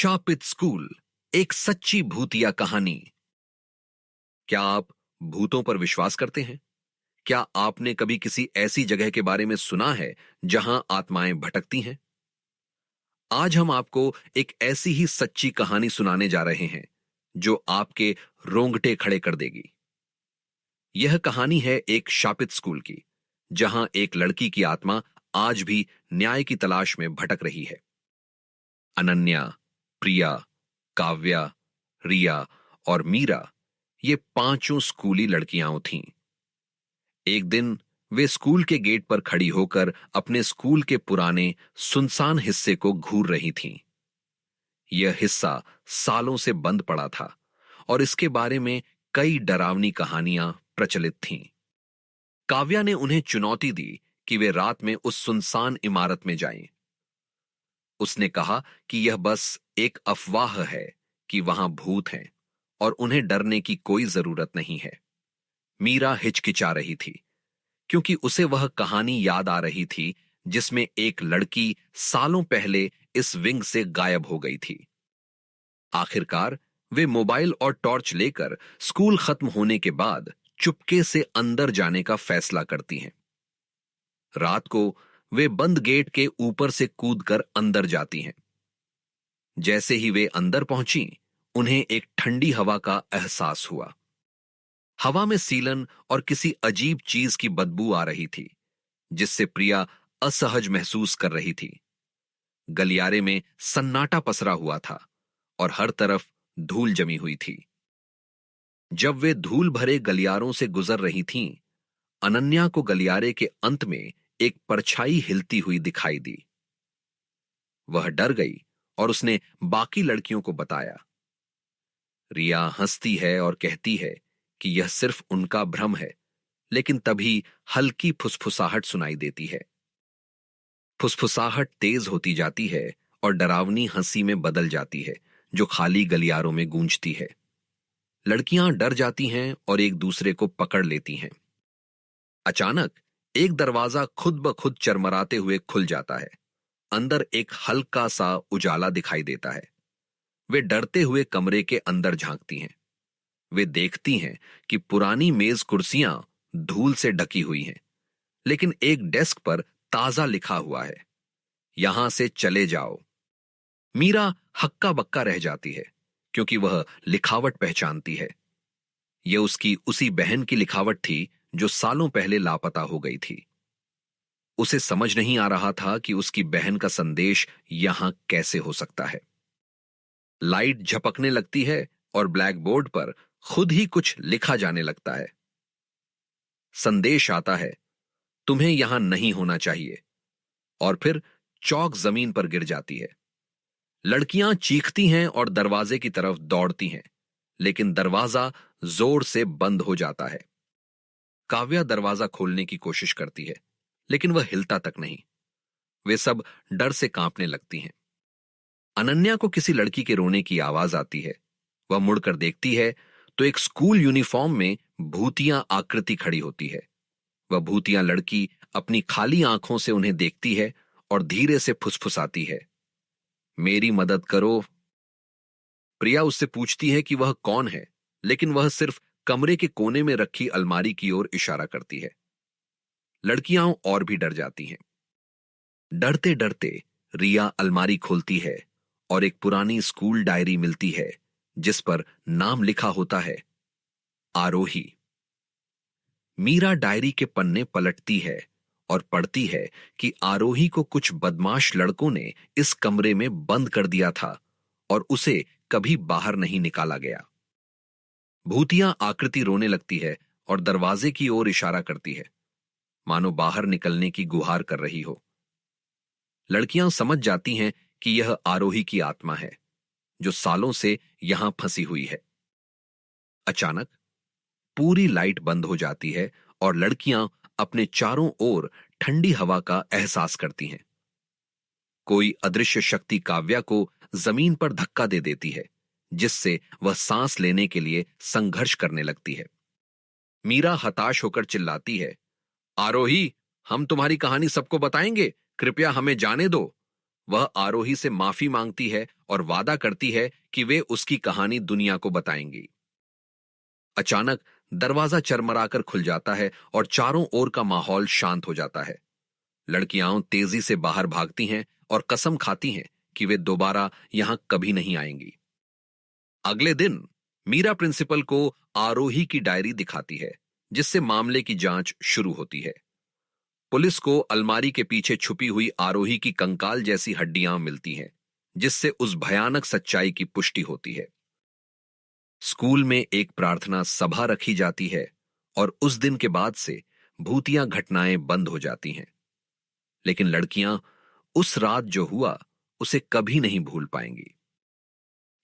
शापित school, एक सच्ची भूतिया कहानी। क्या आप भूतों पर विश्वास करते हैं? क्या आपने कभी किसी ऐसी जगह के बारे में सुना है जहां आत्माएं भटकती हैं? आज हम आपको एक ऐसी ही सच्ची कहानी सुनाने जा रहे हैं जो आपके रोंगटे खड़े कर देगी। यह कहानी है एक शापित स्कूल की, जहां एक लड़की की आत्मा आज भी न्याय की तलाश में भटक रही है। अनन्या, प्रिया, काव्या, रिया और मीरा, ये पांचों स्कूली लड़कियां थीं। एक दिन वे स्कूल के गेट पर खड़ी होकर अपने स्कूल के पुराने सुनसान हिस्से को घूर रही थीं। यह हिस्सा सालों से बंद पड़ा था और इसके बारे में कई डरावनी कहानियां प्रचलित थीं। काव्या ने उन्हें चुनौती दी कि वे रात में उस सुनसान इमारत में जाएं। उसने कहा कि यह बस एक अफवाह है कि वहां भूत हैं और उन्हें डरने की कोई जरूरत नहीं है। मीरा हिचकिचा रही थी क्योंकि उसे वह कहानी याद आ रही थी जिसमें एक लड़की सालों पहले इस विंग से गायब हो गई थी। आखिरकार वे मोबाइल और टॉर्च लेकर स्कूल खत्म होने के बाद चुपके से अंदर जाने का फैसला करती हैं। रात को वे बंद गेट के ऊपर से कूदकर अंदर जाती हैं। जैसे ही वे अंदर पहुंची, उन्हें एक ठंडी हवा का एहसास हुआ। हवा में सीलन और किसी अजीब चीज की बदबू आ रही थी, जिससे प्रिया असहज महसूस कर रही थी। गलियारे में सन्नाटा पसरा हुआ था और हर तरफ धूल जमी हुई थी। जब वे धूल भरे गलियारों से गुजर रही थीं, अनन्या को गलियारे के अंत में एक परछाई हिलती हुई दिखाई दी। वह डर गई और उसने बाकी लड़कियों को बताया। रिया हंसती है और कहती है कि यह सिर्फ उनका भ्रम है, लेकिन तभी हल्की फुसफुसाहट सुनाई देती है। फुसफुसाहट तेज होती जाती है और डरावनी हंसी में बदल जाती है, जो खाली गलियारों में गूंजती है। लड़कियां डर जाती हैं और एक दूसरे को पकड़ लेती हैं। अचानक एक दरवाजा खुद ब खुद चरमराते हुए खुल जाता है। अंदर एक हल्का सा उजाला दिखाई देता है। वे डरते हुए कमरे के अंदर झांकती हैं। वे देखती हैं कि पुरानी मेज कुर्सियां धूल से ढकी हुई हैं, लेकिन एक डेस्क पर ताजा लिखा हुआ है, यहां से चले जाओ। मीरा हक्का बक्का रह जाती है क्योंकि वह लिखावट पहचानती है। यह उसकी उसी बहन की लिखावट थी जो सालों पहले लापता हो गई थी। उसे समझ नहीं आ रहा था कि उसकी बहन का संदेश यहां कैसे हो सकता है। लाइट झपकने लगती है और ब्लैक बोर्ड पर खुद ही कुछ लिखा जाने लगता है। संदेश आता है, तुम्हें यहां नहीं होना चाहिए। और फिर चौक जमीन पर गिर जाती है। लड़कियां चीखती हैं और दरवाजे की तरफ दौड़ती हैं, लेकिन दरवाजा जोर से बंद हो जाता है। काव्या दरवाजा खोलने की कोशिश करती है, लेकिन वह हिलता तक नहीं। वे सब डर से कांपने लगती हैं। अनन्या को किसी लड़की के रोने की आवाज आती है। वह मुड़कर देखती है तो एक स्कूल यूनिफॉर्म में भूतिया आकृति खड़ी होती है। वह भूतिया लड़की अपनी खाली आंखों से उन्हें देखती है और धीरे से फुसफुसाती है, मेरी मदद करो। प्रिया उससे पूछती है कि वह कौन है, लेकिन वह सिर्फ कमरे के कोने में रखी अलमारी की ओर इशारा करती है। लड़कियां और भी डर जाती हैं। डरते डरते रिया अलमारी खोलती है और एक पुरानी स्कूल डायरी मिलती है जिस पर नाम लिखा होता है, आरोही। मीरा डायरी के पन्ने पलटती है और पढ़ती है कि आरोही को कुछ बदमाश लड़कों ने इस कमरे में बंद कर दिया था और उसे कभी बाहर नहीं निकाला गया। भूतिया आकृति रोने लगती है और दरवाजे की ओर इशारा करती है, मानो बाहर निकलने की गुहार कर रही हो। लड़कियां समझ जाती हैं कि यह आरोही की आत्मा है जो सालों से यहां फंसी हुई है। अचानक पूरी लाइट बंद हो जाती है और लड़कियां अपने चारों ओर ठंडी हवा का एहसास करती हैं। कोई अदृश्य शक्ति काव्या को जमीन पर धक्का दे देती है, जिससे वह सांस लेने के लिए संघर्ष करने लगती है। मीरा हताश होकर चिल्लाती है, आरोही, हम तुम्हारी कहानी सबको बताएंगे, कृपया हमें जाने दो। वह आरोही से माफी मांगती है और वादा करती है कि वे उसकी कहानी दुनिया को बताएंगी। अचानक दरवाजा चरमराकर खुल जाता है और चारों ओर का माहौल शांत हो जाता है। लड़कियां तेजी से बाहर भागती हैं और कसम खाती हैं कि वे दोबारा यहां कभी नहीं आएंगी। अगले दिन मीरा प्रिंसिपल को आरोही की डायरी दिखाती है, जिससे मामले की जांच शुरू होती है। पुलिस को अलमारी के पीछे छुपी हुई आरोही की कंकाल जैसी हड्डियां मिलती हैं, जिससे उस भयानक सच्चाई की पुष्टि होती है। स्कूल में एक प्रार्थना सभा रखी जाती है और उस दिन के बाद से भूतिया घटनाएं बंद हो जाती हैं। लेकिन लड़कियां उस रात जो हुआ उसे कभी नहीं भूल पाएंगी।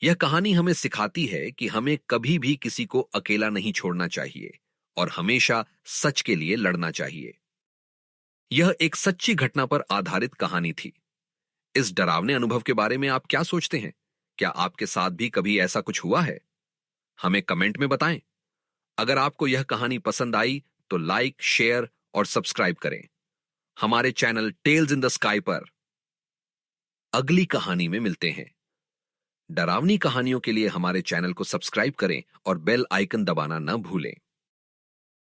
यह कहानी हमें सिखाती है कि हमें कभी भी किसी को अकेला नहीं छोड़ना चाहिए और हमेशा सच के लिए लड़ना चाहिए। यह एक सच्ची घटना पर आधारित कहानी थी। इस डरावने अनुभव के बारे में आप क्या सोचते हैं? क्या आपके साथ भी कभी ऐसा कुछ हुआ है? हमें कमेंट में बताएं। अगर आपको यह कहानी पसंद आई तो लाइक, शेयर और सब्सक्राइब करें। हमारे channel Tales in the Sky पर अगली कहानी में मिलते हैं। डरावनी कहानियों के लिए हमारे चैनल को सब्सक्राइब करें और बेल आइकन दबाना न भूलें।